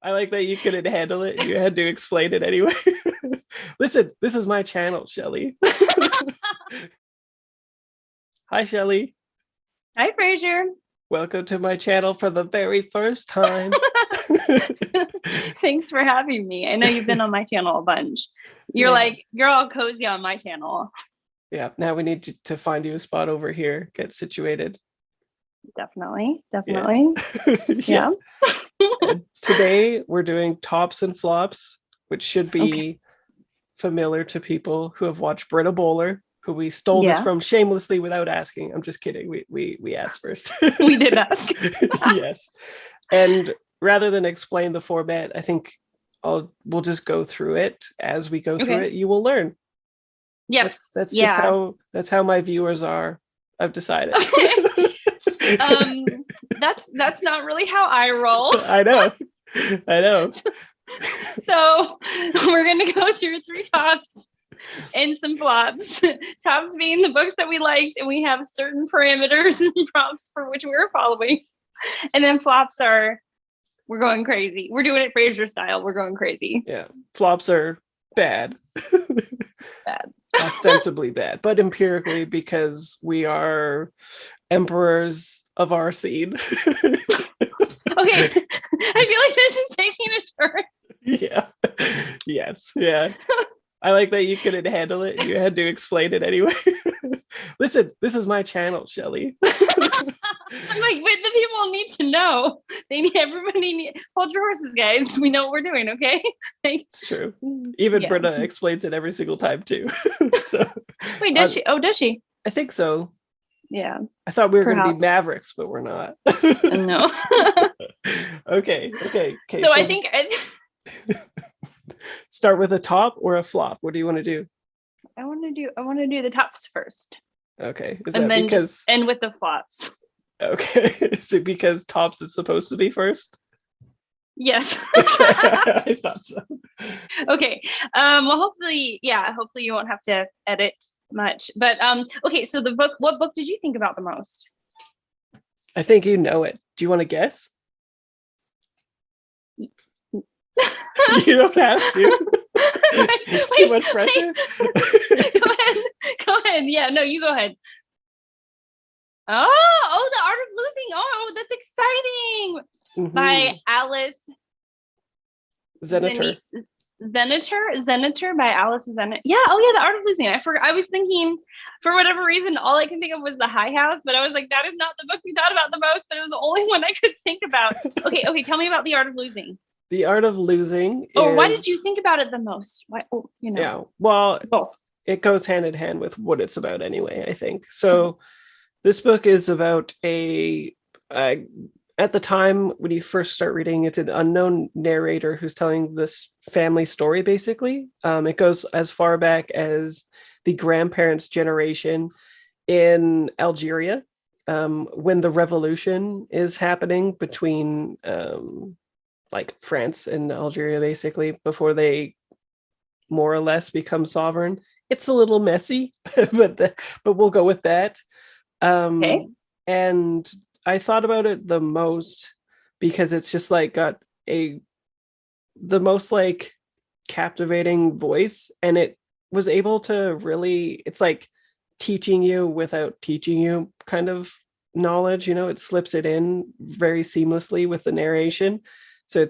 I like that you couldn't handle it. You had to explain it anyway. Listen, this is my channel, Shelley. Hi, Shelley. Hi, Fraser. Welcome to my channel for the very first time. Thanks for having me. I know you've been on my channel a bunch. You're all cozy on my channel. Yeah, now we need to find you a spot over here, get situated. Definitely. Yeah. Today we're doing tops and flops, which should be familiar to people who have watched Britta Böhler, who we stole this from shamelessly without asking. I'm just kidding. We asked first. We did ask. Yes. And rather than explain the format, I think we'll just go through it. As we go through it, you will learn. Yes. That's just how my viewers are. I've decided. That's not really how I roll. I know. So we're gonna go through 3 tops and some flops. Tops being the books that we liked, and we have certain parameters and prompts for which we were following. And then flops are, we're going crazy. We're doing it Fraser style. We're going crazy. Yeah, flops are bad. Bad. Ostensibly bad, but empirically, because we are emperors of our scene. Okay, I feel like this is taking a turn. Yeah. Yes. Yeah. I like that you couldn't handle it. You had to explain it anyway. Listen, this is my channel, Shelley. I'm like, but the people need to know. Everybody need hold your horses, guys. We know what we're doing, okay? It's true. Even Britta explains it every single time too. So, wait, does she? Oh, does she? I think so. Yeah. I thought we were going to be Mavericks, but we're not. No. Okay. So I think start with a top or a flop. What do you want to do? I want to do the tops first. Okay. And then just end with the flops. Okay. Is it because tops is supposed to be first? Yes. I thought so. Okay. Well, hopefully you won't have to edit much. But okay, so what book did you think about the most? I think you know it. Do you want to guess? You don't have to. It's too much pressure. Go ahead. Yeah, no, you go ahead. Oh, The Art of Losing. Oh, that's exciting. Mm-hmm. By Alice Zeniter. Zeniter by Alice Zeniter. Yeah. Oh, yeah. The Art of Losing. I forgot. I was thinking, for whatever reason, all I can think of was The High House, but I was like, that is not the book we thought about the most. But it was the only one I could think about. Okay. Tell me about The Art of Losing. The Art of Losing. Why did you think about it the most? Why? Oh, Yeah. Well, both. It goes hand in hand with what it's about anyway, I think. So this book is about at the time when you first start reading, it's an unknown narrator who's telling this family story, basically. It goes as far back as the grandparents' generation in Algeria, when the revolution is happening between like France and Algeria, basically, before they more or less become sovereign. It's a little messy, but we'll go with that. Okay. And I thought about it the most because it's just like got the most like captivating voice, and it was able to really, it's like teaching you without teaching you kind of knowledge, it slips it in very seamlessly with the narration. So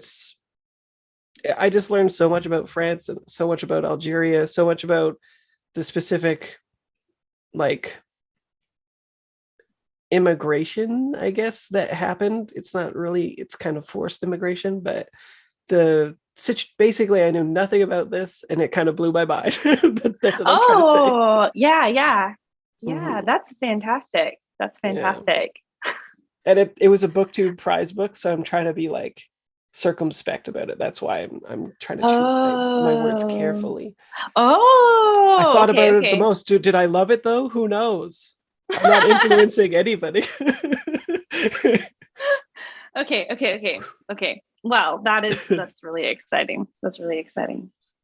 I just learned so much about France and so much about Algeria, so much about the specific like immigration, I guess, that happened. It's not really, it's kind of forced immigration, but basically I knew nothing about this and it kind of blew my mind. But that's what I'm trying to say. Yeah. Mm-hmm. That's fantastic. Yeah. And it was a Booktube prize book, so I'm trying to be like circumspect about it. That's why I'm trying to choose my words carefully. I thought about it the most. Did I love it though? Who knows? I'm not influencing anybody. Okay. Well, that's really exciting.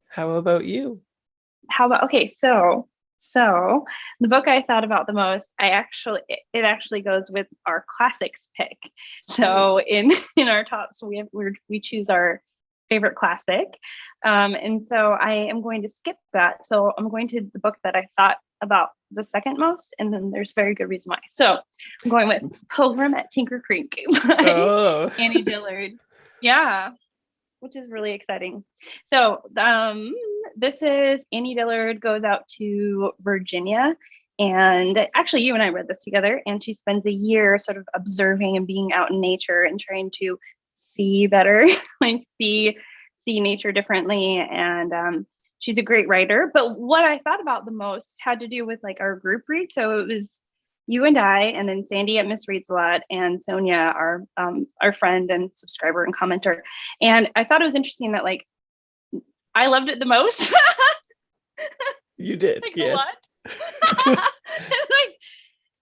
How about you? So the book I thought about the most, it actually goes with our classics pick. So in our tops, we choose our favorite classic. And so I am going to skip that. So I'm going to the book that I thought about the second most, and then there's very good reason why. So I'm going with Pilgrim at Tinker Creek by Annie Dillard. Yeah, which is really exciting. So this is Annie Dillard goes out to Virginia, and actually you and I read this together, and she spends a year sort of observing and being out in nature and trying to see better, like see nature differently. And she's a great writer. But what I thought about the most had to do with like our group read. So it was you and I, and then Sandy at Miss Reads a Lot, and Sonia, our friend and subscriber and commenter. And I thought it was interesting that like I loved it the most. You did, like, yes.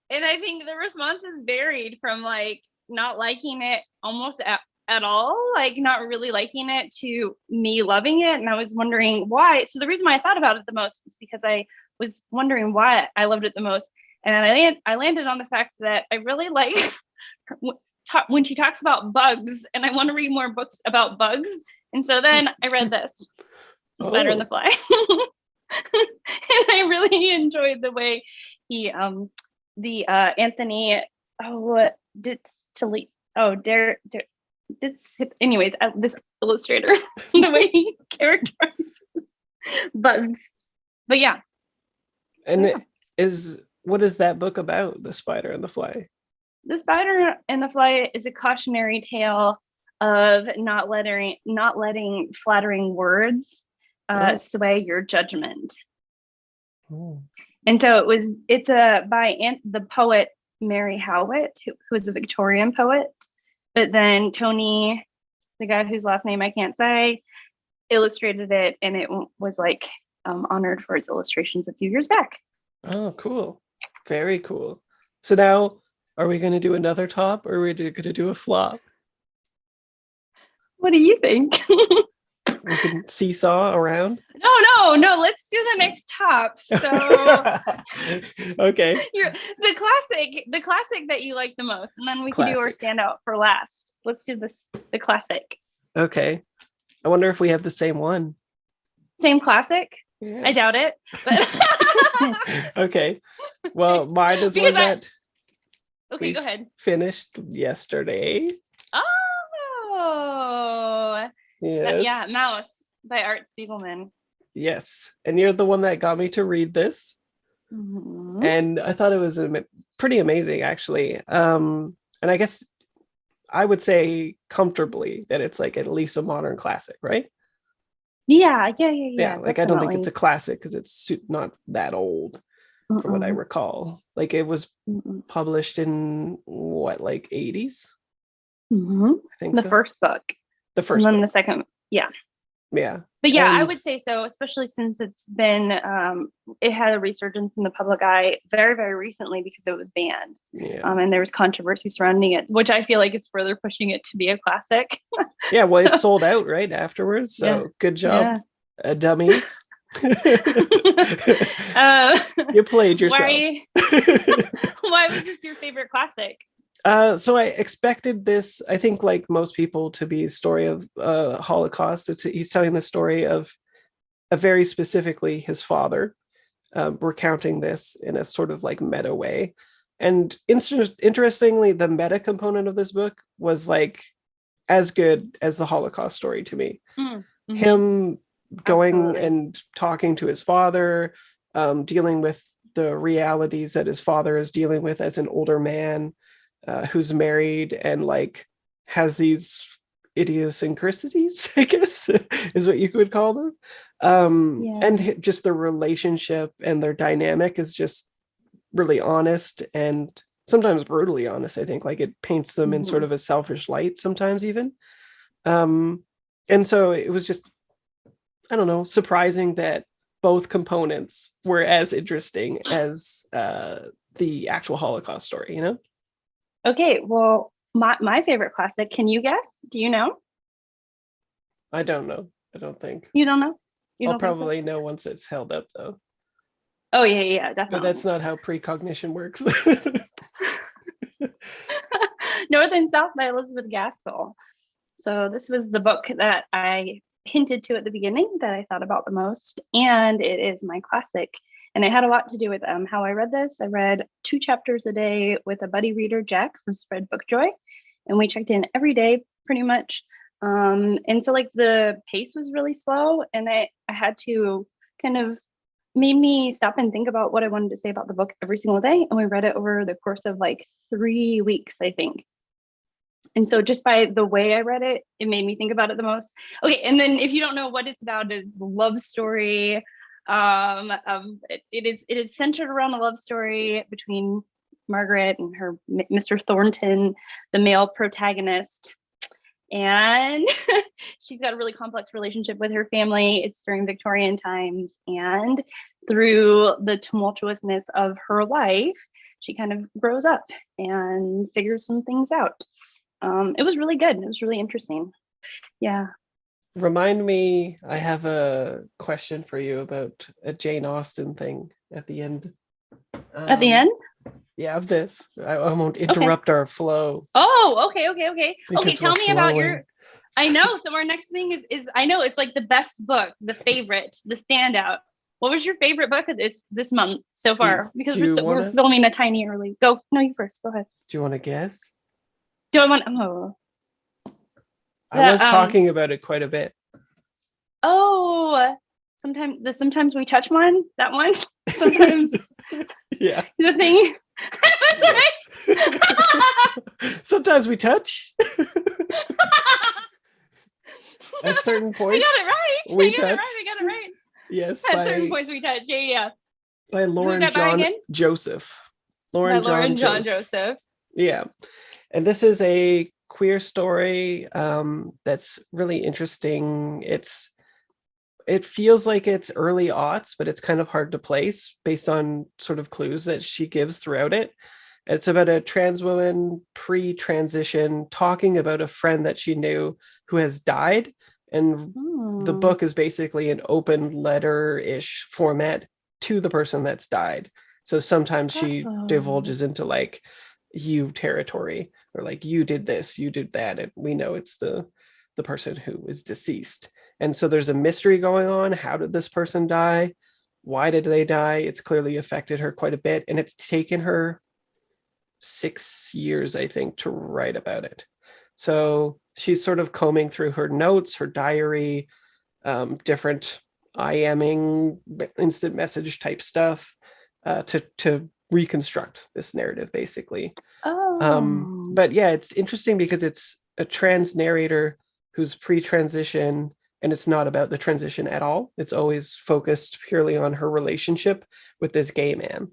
And I think the responses varied from like not liking it almost at all, like not really liking it, to me loving it. And I was wondering why. So the reason why I thought about it the most was because I was wondering why I loved it the most. And I landed on the fact that I really like when she talks about bugs, and I want to read more books about bugs. And so then I read this, Spider and the Fly. And I really enjoyed the way he, Anthony, this illustrator, the way he characterizes bugs. But yeah. And what is that book about, The Spider and the Fly? The Spider and the Fly is a cautionary tale of not letting flattering words sway your judgment. Oh. And so it's by the poet Mary Howitt, who was a Victorian poet. But then Tony, the guy whose last name I can't say, illustrated it, and it was like honored for its illustrations a few years back. Oh, cool. Very cool. So now, are we going to do another top, or are we going to do a flop? What do you think? We can seesaw around. No. Let's do the next top. So, okay. The classic that you like the most, and then we can do our standout for last. Let's do the classic. Okay. I wonder if we have the same one. Same classic? Yeah. I doubt it. But okay. Well, mine is one that. Okay, go ahead. Finished yesterday. Oh. Yes. Mouse by Art Spiegelman. Yes. And you're the one that got me to read this. Mm-hmm. And I thought it was pretty amazing, actually. And I guess I would say comfortably that it's like at least a modern classic, right? Yeah. Like definitely. I don't think it's a classic because it's not that old from what I recall. Like it was published in what, like 80s? Mm-hmm. I think the first book. The first and then book. The second, yeah. Yeah. But yeah, I would say so, especially since it's been, it had a resurgence in the public eye very, very recently because it was banned. Yeah. And there was controversy surrounding it, which I feel like is further pushing it to be a classic. Yeah, well, it sold out right afterwards. So good job, dummies. You played yourself. Why was this your favorite classic? So I expected this, I think, like most people, to be a story of Holocaust. He's telling the story of very specifically his father, recounting this in a sort of like meta way. And interestingly, the meta component of this book was like as good as the Holocaust story to me. Mm-hmm. Him going and talking to his father, dealing with the realities that his father is dealing with as an older man. Who's married and like has these idiosyncrasies, I guess is what you would call them. And just the relationship and their dynamic is just really honest and sometimes brutally honest. I think like it paints them in sort of a selfish light sometimes even. And so it was just, I don't know, surprising that both components were as interesting as the actual Holocaust story, you know? Okay, well, my favorite classic, can you guess? Do you know? I don't know. I don't think. You don't know? I'll probably know once it's held up, though. Oh, yeah, definitely. But that's not how precognition works. North and South by Elizabeth Gaskell. So this was the book that I hinted to at the beginning that I thought about the most, and it is my classic. And it had a lot to do with how I read this. I read 2 chapters a day with a buddy reader, Jack from Spread Book Joy, and we checked in every day pretty much. And so like the pace was really slow, and I had to kind of made me stop and think about what I wanted to say about the book every single day. And we read it over the course of like 3 weeks, I think. And so just by the way I read it, it made me think about it the most. Okay, and then if you don't know what it's about, it's a love story. It is centered around a love story between Margaret and her Mr. Thornton, the male protagonist. And she's got a really complex relationship with her family. It's during Victorian times, and through the tumultuousness of her life, she kind of grows up and figures some things out. It was really good. It was really interesting. Yeah. Remind me, I have a question for you about a Jane Austen thing at the end. At the end? Yeah, of this. I won't interrupt our flow. Oh, okay. Okay, tell me about your... I know. So our next thing is I know it's like the best book, the favorite, the standout. What was your favorite book of this month so far? Because we're filming a tiny early. Go. No, you first. Go ahead. Do you want to guess? Do I want? Oh. I was talking about it quite a bit. Oh, sometimes we touch one. That one. Sometimes. Yeah. The thing. Sometimes we touch. At certain points. We got it right. We got it right. Yes. At certain points we touch. Yeah. By Lauren John Joseph. Lauren John Joseph. Yeah. And this is a queer story that's really interesting. It feels like it's early aughts, but it's kind of hard to place based on sort of clues that she gives throughout it. It's about a trans woman pre-transition talking about a friend that she knew who has died. And the book is basically an open letter-ish format to the person that's died. So sometimes she divulges into like you territory, or like you did this, you did that, and we know it's the person who is deceased. And so there's a mystery going on. How did this person die? Why did they die? It's clearly affected her quite a bit, and it's taken her 6 years, I think, to write about it. So she's sort of combing through her notes, her diary, different IMing, instant message type stuff to reconstruct this narrative, basically. But yeah, it's interesting because it's a trans narrator who's pre-transition, and it's not about the transition at all. It's always focused purely on her relationship with this gay man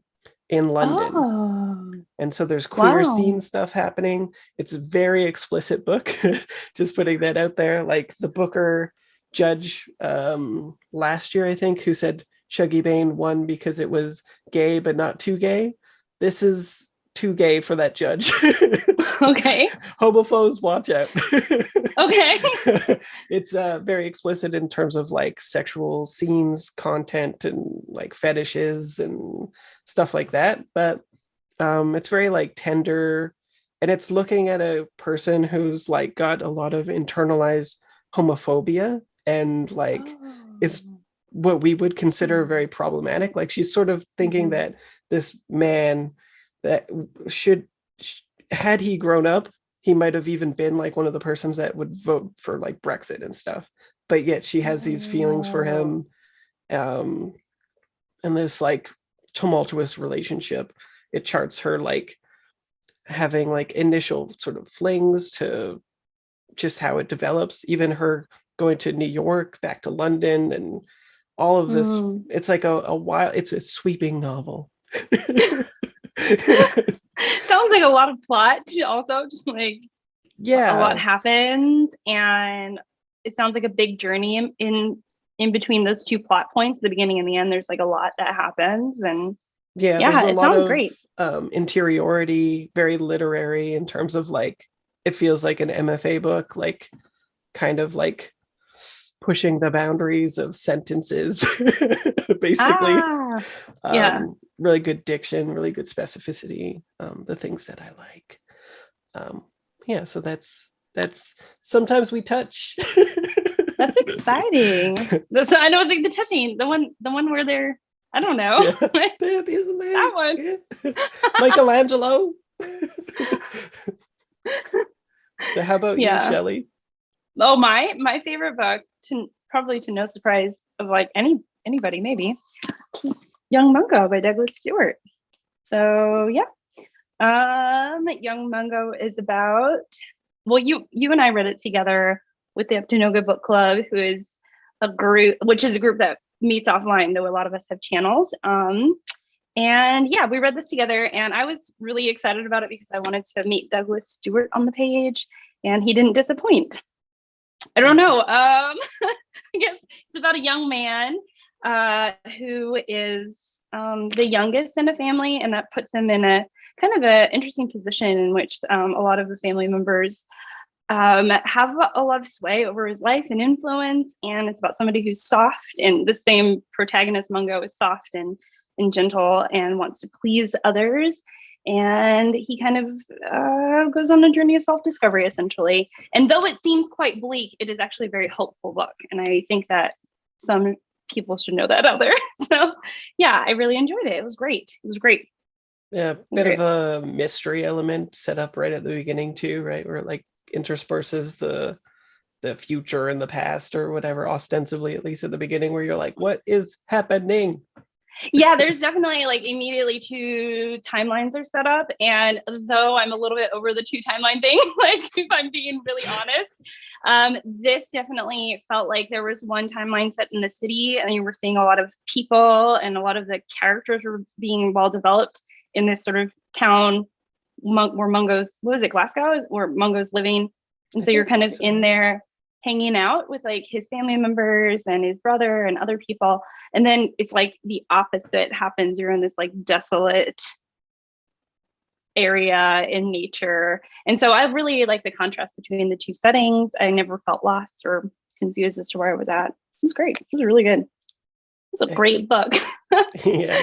in London. And so there's queer scene stuff happening. It's a very explicit book. Just putting that out there. Like the Booker judge last year, I think, who said Shuggy Bane won because it was gay but not too gay. This is too gay for that judge. Okay. Homophobes, watch out. Okay. It's very explicit in terms of like sexual scenes, content, and like fetishes and stuff like that. But it's very like tender, and it's looking at a person who's like got a lot of internalized homophobia and like is what we would consider very problematic. Like she's sort of thinking that this man that had he grown up, he might have even been like one of the persons that would vote for like Brexit and stuff. But yet she has these feelings for him, and this like tumultuous relationship. It charts her like having like initial sort of flings to just how it develops, even her going to New York, back to London, and all of this. It's like a wild, it's a sweeping novel. Sounds like a lot of plot also, just like a lot happens, and it sounds like a big journey in between those two plot points, the beginning and the end. There's like a lot that happens, and it sounds great. Interiority, very literary in terms of like it feels like an MFA book, like kind of like pushing the boundaries of sentences, basically. Really good diction, really good specificity, the things that I like. So that's That's sometimes we touch. That's exciting. So I don't think the touching, the one where they're, I don't know. Yeah, that is amazing. That one. Yeah. Michelangelo. So how about you, Shelley? Oh, my favorite book, probably to no surprise of like anybody maybe, is Young Mungo by Douglas Stuart. So yeah. Young Mungo is about, well, you and I read it together with the Up to No Good Book Club, who is a group, which is a group that meets offline, though a lot of us have channels. And yeah, we read this together, and I was really excited about it because I wanted to meet Douglas Stuart on the page, and he didn't disappoint. I don't know. I guess it's about a young man who is the youngest in a family, and that puts him in a kind of an interesting position in which a lot of the family members have a lot of sway over his life and influence. And it's about somebody who's soft, and the same protagonist, Mungo, is soft and gentle and wants to please others. And he kind of goes on a journey of self-discovery, essentially. And though it seems quite bleak, it is actually a very hopeful book. And I think that some people should know that out there. So yeah, I really enjoyed it. It was great. Yeah, bit of a mystery element set up right at the beginning too, right? Where it like intersperses the future and the past or whatever, ostensibly, at least at the beginning, where you're like, what is happening? Yeah, there's definitely like immediately 2 timelines are set up. And though I'm a little bit over the 2 timeline thing, like if I'm being really honest, this definitely felt like there was one timeline set in the city, and you were seeing a lot of people and a lot of the characters were being well developed in this sort of town where Mungo's, what was it, Glasgow, where Mungo's living. And so you're kind of in there hanging out with like his family members and his brother and other people. And then it's like the opposite happens. You're in this like desolate area in nature. And so I really like the contrast between the 2 settings. I never felt lost or confused as to where I was at. It was great. It was really good. It's a great book. Yeah.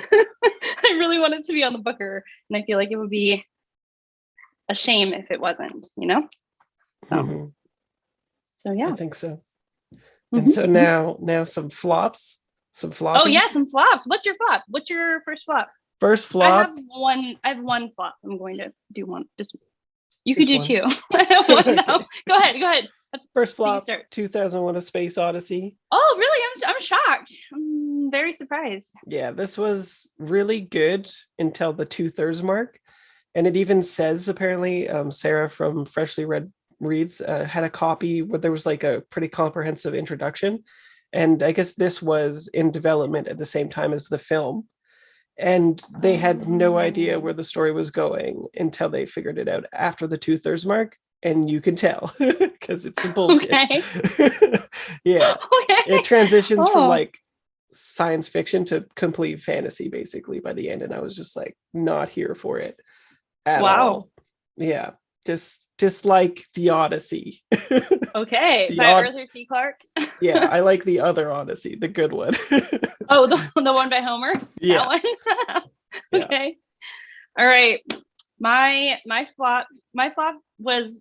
I really want it to be on the Booker, and I feel like it would be a shame if it wasn't, you know? So, so yeah. I think so. And so now some flops. Some floppies. Oh yeah, some flops. What's your flop? What's your first flop? First flop. I have one flop. I'm going to do one. Just you could do one. 2. No. Go ahead. That's first flop. 2001: A Space Odyssey. Oh really? I'm shocked. I'm very surprised. Yeah, this was really good until the 2/3 mark, and it even says apparently Sarah from Freshly Read Reads had a copy where there was like a pretty comprehensive introduction, and I guess this was in development at the same time as the film, and they had no idea where the story was going until they figured it out after the 2/3 mark, and you can tell because it's some bullshit. Okay. Yeah. Okay. It transitions from like science fiction to complete fantasy basically by the end, and I was just like not here for it at all. Yeah. Just like the Odyssey. Okay. By Arthur C. Clarke. Yeah, I like the other Odyssey, the good one. Oh, the one by Homer? Yeah. That one? Okay. Yeah. All right. My flop was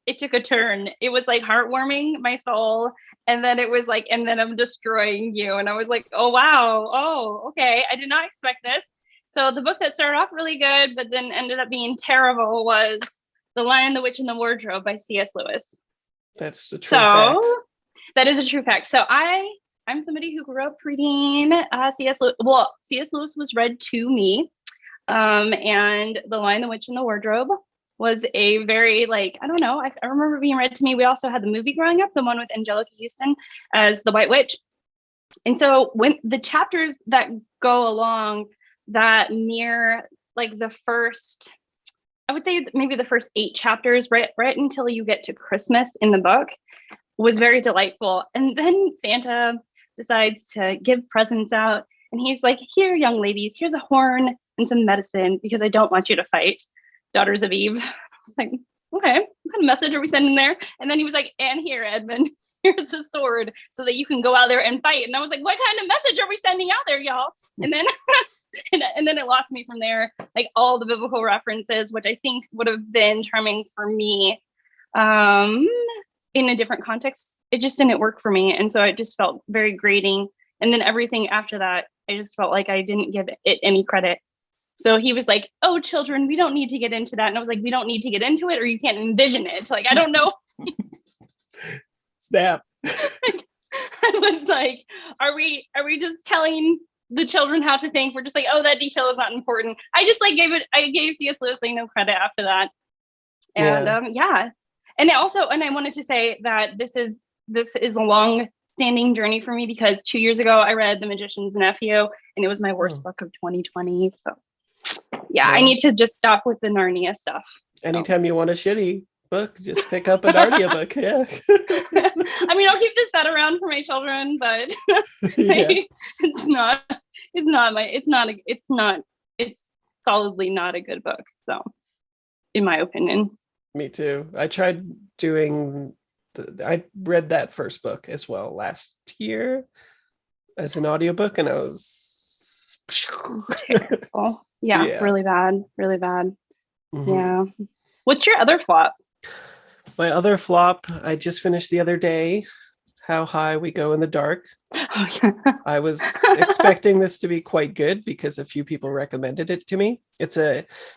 it took a turn. It was like heartwarming my soul, and then it was like, and then I'm destroying you. And I was like, oh wow, oh, okay. I did not expect this. So the book that started off really good, but then ended up being terrible was The Lion, the Witch, and the Wardrobe by C.S. Lewis. That's a true fact. That is a true fact. So I'm somebody who grew up reading C.S. Lewis. Well, C.S. Lewis was read to me. And The Lion, the Witch, and the Wardrobe was a very, like, I don't know, I remember being read to me. We also had the movie growing up, the one with Angelica Houston as the White Witch. And so when the chapters that go along that near like the first, I would say maybe the first 8 chapters, right until you get to Christmas in the book, was very delightful. And then Santa decides to give presents out, and he's like, here, young ladies, here's a horn and some medicine because I don't want you to fight, daughters of Eve. I was like, okay, what kind of message are we sending there? And then he was like, and here, Edmund, here's a sword so that you can go out there and fight. And I was like, what kind of message are we sending out there, y'all? And then and then it lost me from there, like all the biblical references, which I think would have been charming for me in a different context, it just didn't work for me. And so it just felt very grating. And then everything after that, I just felt like I didn't give it any credit. So he was like, oh, children, we don't need to get into that. And I was like, we don't need to get into it, or you can't envision it. Like, I don't know. Snap. I was like, are we just telling the children how to think? We're just like, oh, that detail is not important. I just like I gave C.S. Lewis like no credit after that. And yeah. And I wanted to say that this is a long standing journey for me, because 2 years ago I read The Magician's Nephew, and it was my worst book of 2020. So yeah, I need to just stop with the Narnia stuff. Anytime you want a shitty book, just pick up a Narnia book. Yeah. I mean, I'll keep this set around for my children, but it's solidly not a good book. So in my opinion. Me too. I tried doing I read that first book as well last year as an audiobook, and I was terrible. Yeah, really bad. Mm-hmm. Yeah. What's your other flop? My other flop, I just finished the other day, How High We Go in the Dark. Oh, yeah. I was expecting this to be quite good because a few people recommended it to me. It's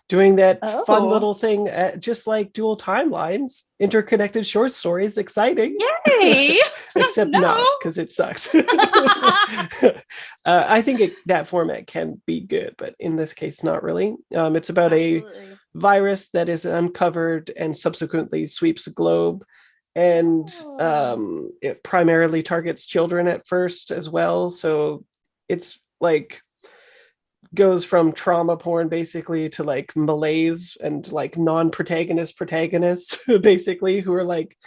doing that fun little thing, just like dual timelines, interconnected short stories, exciting. Yay! Except not, because it sucks. I think that format can be good, but in this case, not really. It's about a virus that is uncovered and subsequently sweeps the globe. And it primarily targets children at first as well. So it's like goes from trauma porn basically to like malaise and like non-protagonist protagonists basically, who are like,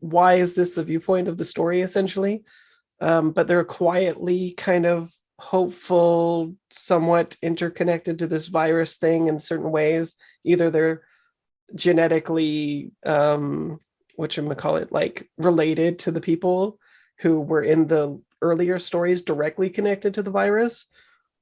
why is this the viewpoint of the story essentially? But they're quietly kind of hopeful, somewhat interconnected to this virus thing in certain ways. Either they're genetically like related to the people who were in the earlier stories directly connected to the virus,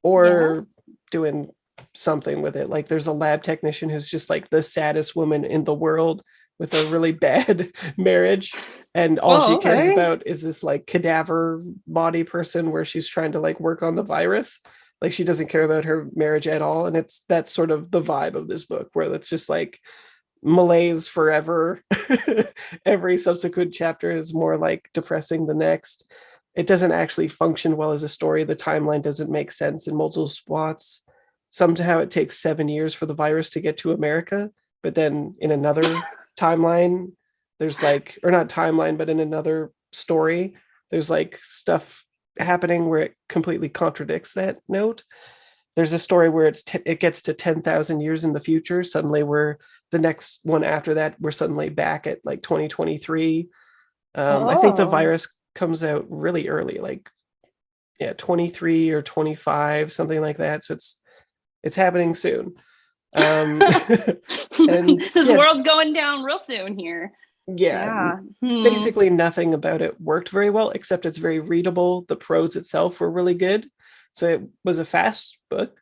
or doing something with it. Like there's a lab technician who's just like the saddest woman in the world with a really bad marriage, and all she cares about is this like cadaver body person where she's trying to like work on the virus. Like she doesn't care about her marriage at all. And that's sort of the vibe of this book, where it's just like malaise forever. Every subsequent chapter is more like depressing the next. It doesn't actually function well as a story. The timeline doesn't make sense in multiple spots. Somehow it takes 7 years for the virus to get to America, but then in another timeline, there's like, or not timeline, but in another story, there's like stuff happening where it completely contradicts that note. There's a story where it gets to 10,000 years in the future. Suddenly we're the next one after that, we're suddenly back at like 2023. I think the virus comes out really early, like 23 or 25, something like that. So it's happening soon. And this world's going down real soon here. Basically nothing about it worked very well, except it's very readable. The prose itself were really good. So it was a fast book,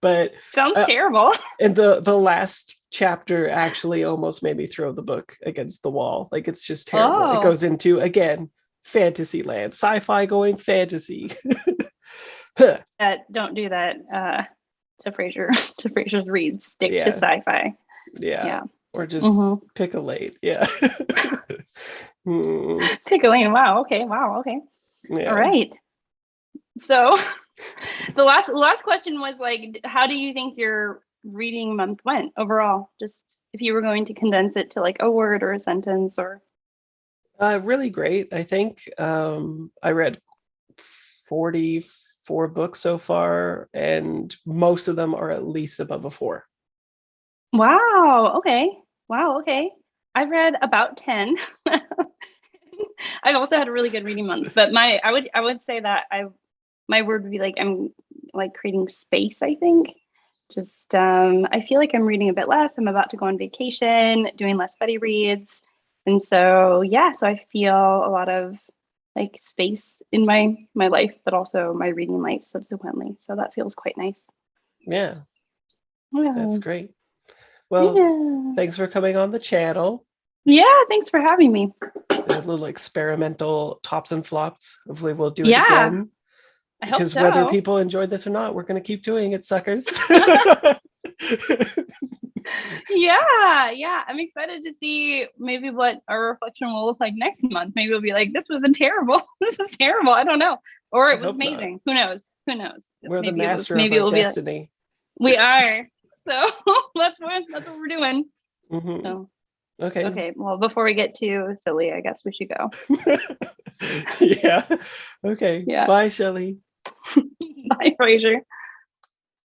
but sounds terrible. And the last chapter actually almost made me throw the book against the wall. Like it's just terrible. It goes into, again, fantasy land, sci-fi going fantasy. Don't do that to Fraser. To Fraser's reads. Stick to sci-fi. Yeah. Or just pick a lane. Yeah. Pick a lane. Wow. Okay. Yeah. All right. So the last question was like, how do you think your reading month went overall? Just if you were going to condense it to like a word or a sentence, or really great. I think I read 44 books so far, and most of them are at least above a 4. Wow. Okay. I've read about 10. I've also had a really good reading month, but I would say that my word would be like, I'm like creating space, I think. Just I feel like I'm reading a bit less. I'm about to go on vacation, doing less buddy reads. And so so I feel a lot of like space in my life, but also my reading life subsequently. So that feels quite nice. Yeah. That's great. Well, thanks for coming on the channel. Yeah, thanks for having me. A little experimental tops and flops. Hopefully we'll do it Yeah, again. I hope Because so. whether people enjoyed this or not, we're going to keep doing it, suckers. Yeah. I'm excited to see maybe what our reflection will look like next month. Maybe we'll be like, this wasn't terrible. This is terrible. I don't know. Or it was amazing. Who knows? We're Maybe the master maybe of our it will destiny. we are. So that's what we're doing. Mm-hmm. So Okay. Well, before we get too silly, I guess we should go. Yeah. Okay. Yeah. Bye, Shelley. Bye, Fraser.